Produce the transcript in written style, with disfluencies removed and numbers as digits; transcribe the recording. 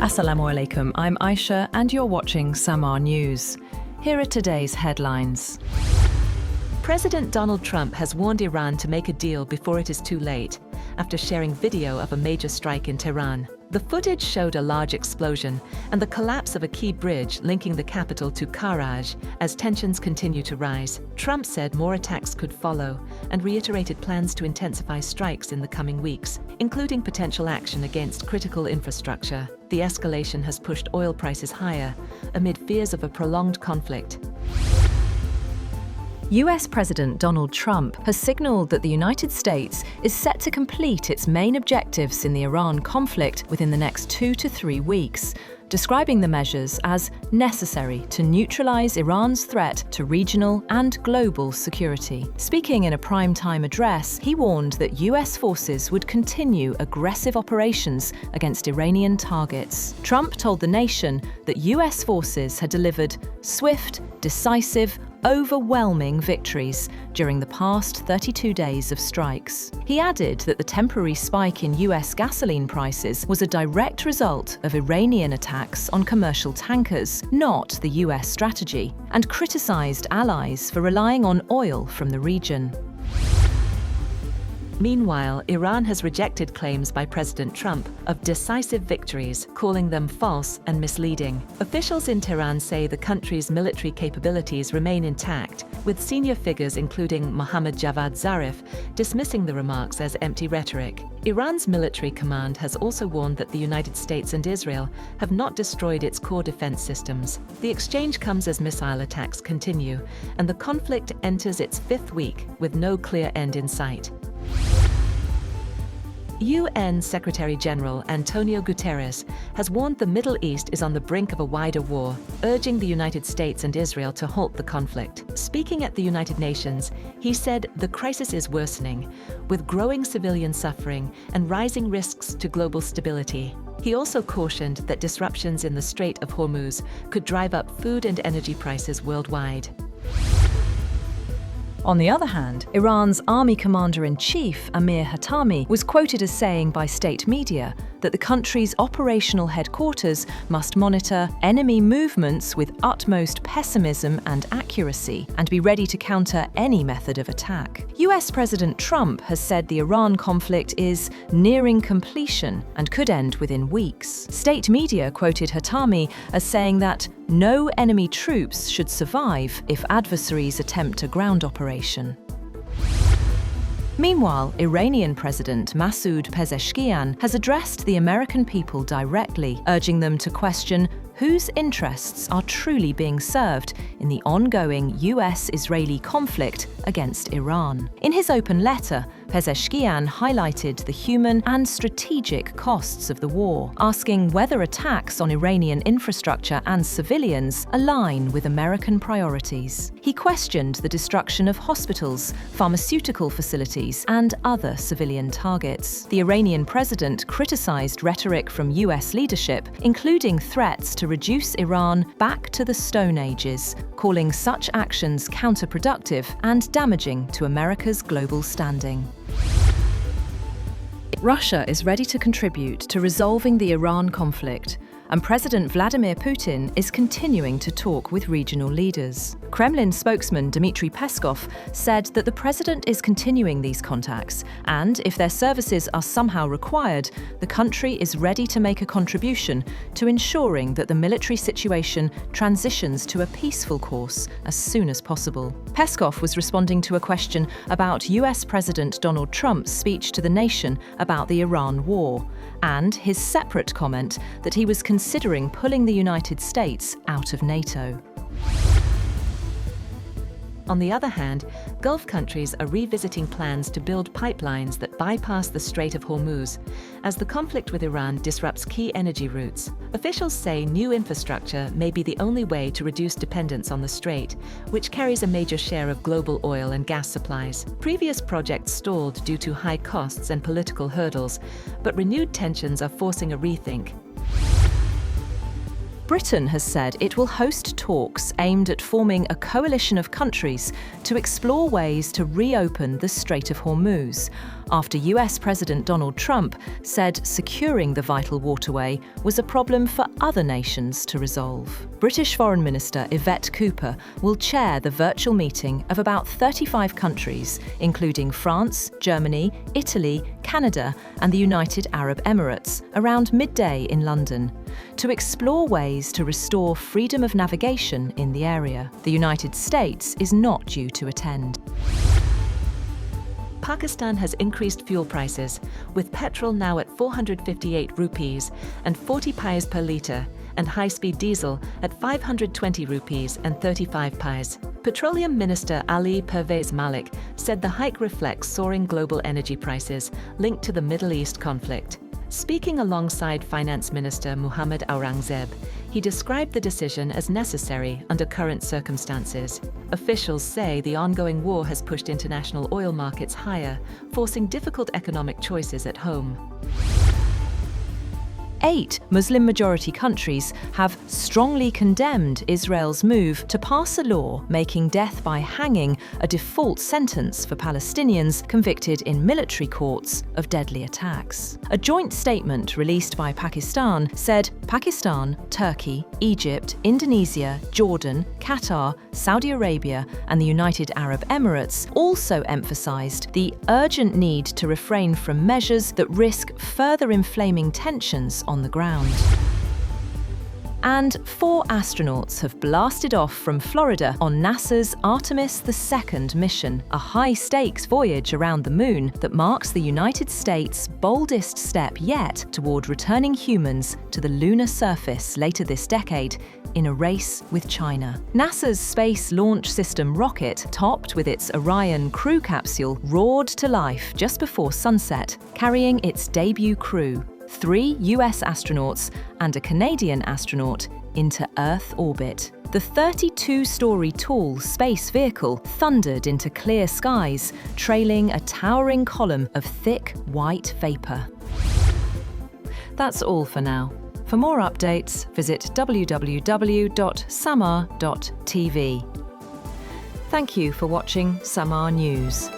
Assalamu alaikum, I'm Aisha and you're watching Samaa News. Here are today's headlines. President Donald Trump has warned Iran to make a deal before it is too late, after sharing video of a major strike in Tehran. The footage showed a large explosion and the collapse of a key bridge linking the capital to Karaj as tensions continue to rise. Trump said more attacks could follow and reiterated plans to intensify strikes in the coming weeks, including potential action against critical infrastructure. The escalation has pushed oil prices higher amid fears of a prolonged conflict. US President Donald Trump has signaled that the United States is set to complete its main objectives in the Iran conflict within the next 2 to 3 weeks, describing the measures as necessary to neutralize Iran's threat to regional and global security. Speaking in a prime-time address, he warned that US forces would continue aggressive operations against Iranian targets. Trump told the nation that US forces had delivered swift, decisive, overwhelming victories during the past 32 days of strikes. He added that the temporary spike in US gasoline prices was a direct result of Iranian attacks on commercial tankers, not the US strategy, and criticized allies for relying on oil from the region. Meanwhile, Iran has rejected claims by President Trump of decisive victories, calling them false and misleading. Officials in Tehran say the country's military capabilities remain intact, with senior figures including Mohammad Javad Zarif dismissing the remarks as empty rhetoric. Iran's military command has also warned that the United States and Israel have not destroyed its core defense systems. The exchange comes as missile attacks continue, and the conflict enters its 5th week with no clear end in sight. UN Secretary-General Antonio Guterres has warned the Middle East is on the brink of a wider war, urging the United States and Israel to halt the conflict. Speaking at the United Nations, he said the crisis is worsening, with growing civilian suffering and rising risks to global stability. He also cautioned that disruptions in the Strait of Hormuz could drive up food and energy prices worldwide. On the other hand, Iran's army commander-in-chief, Amir Hatami, was quoted as saying by state media that the country's operational headquarters must monitor enemy movements with utmost pessimism and accuracy and be ready to counter any method of attack. US President Trump has said the Iran conflict is nearing completion and could end within weeks. State media quoted Hatami as saying that no enemy troops should survive if adversaries attempt a ground operation. Meanwhile, Iranian President Masoud Pezeshkian has addressed the American people directly, urging them to question whose interests are truly being served in the ongoing US-Israeli conflict against Iran. In his open letter, Pezeshkian highlighted the human and strategic costs of the war, asking whether attacks on Iranian infrastructure and civilians align with American priorities. He questioned the destruction of hospitals, pharmaceutical facilities, and other civilian targets. The Iranian president criticized rhetoric from US leadership, including threats to reduce Iran back to the Stone Ages, calling such actions counterproductive and damaging to America's global standing. Russia is ready to contribute to resolving the Iran conflict, and President Vladimir Putin is continuing to talk with regional leaders. Kremlin spokesman Dmitry Peskov said that the president is continuing these contacts, and if their services are somehow required, the country is ready to make a contribution to ensuring that the military situation transitions to a peaceful course as soon as possible. Peskov was responding to a question about US President Donald Trump's speech to the nation about the Iran war, and his separate comment that he was considering pulling the United States out of NATO. On the other hand, Gulf countries are revisiting plans to build pipelines that bypass the Strait of Hormuz, as the conflict with Iran disrupts key energy routes. Officials say new infrastructure may be the only way to reduce dependence on the strait, which carries a major share of global oil and gas supplies. Previous projects stalled due to high costs and political hurdles, but renewed tensions are forcing a rethink. Britain has said it will host talks aimed at forming a coalition of countries to explore ways to reopen the Strait of Hormuz, after US President Donald Trump said securing the vital waterway was a problem for other nations to resolve. British Foreign Minister Yvette Cooper will chair the virtual meeting of about 35 countries, including France, Germany, Italy, Canada, and the United Arab Emirates, around midday in London, to explore ways to restore freedom of navigation in the area. The United States is not due to attend. Pakistan has increased fuel prices, with petrol now at 458 rupees and 40 paise per litre, and high-speed diesel at 520 rupees and 35 paise. Petroleum Minister Pervaiz Malik said the hike reflects soaring global energy prices linked to the Middle East conflict. Speaking alongside Finance Minister Muhammad Aurangzeb, he described the decision as necessary under current circumstances. Officials say the ongoing war has pushed international oil markets higher, forcing difficult economic choices at home. 8 Muslim-majority countries have strongly condemned Israel's move to pass a law making death by hanging a default sentence for Palestinians convicted in military courts of deadly attacks. A joint statement released by Pakistan said Pakistan, Turkey, Egypt, Indonesia, Jordan, Qatar, Saudi Arabia, and the United Arab Emirates also emphasized the urgent need to refrain from measures that risk further inflaming tensions on the ground. And 4 astronauts have blasted off from Florida on NASA's Artemis II mission, a high-stakes voyage around the moon that marks the United States' boldest step yet toward returning humans to the lunar surface later this decade, in a race with China. NASA's Space Launch System rocket, topped with its Orion crew capsule, roared to life just before sunset, carrying its debut crew, 3 US astronauts and a Canadian astronaut, into Earth orbit. The 32-story tall space vehicle thundered into clear skies, trailing a towering column of thick white vapor. That's all for now. For more updates, visit www.samaa.tv. Thank you for watching Samaa News.